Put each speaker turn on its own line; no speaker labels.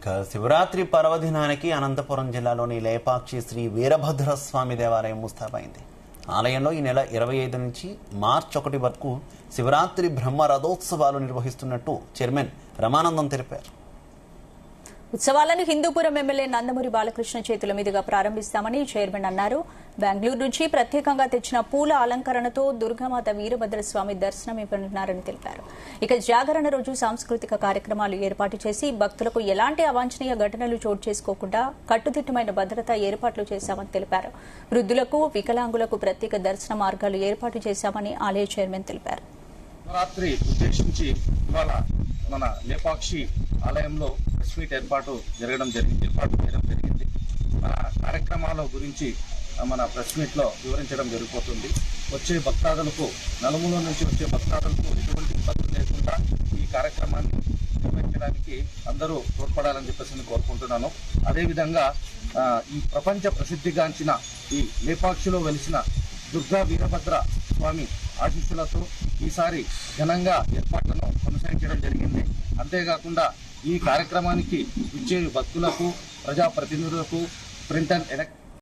ఇక శివరాత్రి పర్వదినానికి అనంతపురం జిల్లాలోని లేపాక్షి శ్రీ వీరభద్రస్వామి దేవాలయం ముస్తాబైంది. ఆలయంలో ఈ నెల 25 నుంచి మార్చి 1 వరకు శివరాత్రి బ్రహ్మ రథోత్సవాలు నిర్వహిస్తున్నట్టు చైర్మన్ రమానందం తెలిపారు.
ఉత్సవాలను హిందూపురం ఎమ్మెల్యే నందమూరి బాలకృష్ణ చేతుల మీదుగా ప్రారంభిస్తామని చైర్మన్ అన్నారు. బెంగళూరు నుంచి ప్రత్యేకంగా తెచ్చిన పూల అలంకరణతో దుర్గామాత వీరభద్రస్వామి దర్శనం ఇవ్వనున్నారని తెలిపారు. ఇక జాగరణ రోజు సాంస్కృతిక కార్యక్రమాలు ఏర్పాటు చేసి భక్తులకు ఎలాంటి అవాంఛనీయ ఘటనలు చోటు చేసుకోకుండా కట్టుదిట్టమైన భద్రతా ఏర్పాట్లు చేశామని తెలిపారు. వృద్ధులకు వికలాంగులకు ప్రత్యేక దర్శన మార్గాలు ఏర్పాటు చేశామని ఆలయ చైర్మన్ తెలిపారు.
శివరాత్రి ఉద్దేశించి ఇవాళ మన లేపాక్షి ఆలయంలో ప్రెస్ మీట్ ఏర్పాటు చేయడం జరిగింది. మన కార్యక్రమాల గురించి మన ప్రెస్ మీట్ లో వివరించడం జరిగిపోతుంది. వచ్చే భక్తాదులకు నలుమూల నుంచి వచ్చే భక్తాదులకు ఎటువంటి ఇబ్బందులు లేకుండా ఈ కార్యక్రమాన్ని నిర్వహించడానికి అందరూ తోడ్పడాలని చెప్పేసి కోరుకుంటున్నాను. అదేవిధంగా ఈ ప్రపంచ ప్రసిద్ధిగాంచిన ఈ లేపాక్షిలో వెలిసిన దుర్గా వీరభద్ర స్వామి ఆశీస్సులతో ఈసారి ఘనంగా ఏర్పాట్లను కొనసాగించడం జరిగింది. అంతేకాకుండా ఈ కార్యక్రమానికి ఇచ్చే భక్తులకు, ప్రజాప్రతినిధులకు, ప్రింట్ అండ్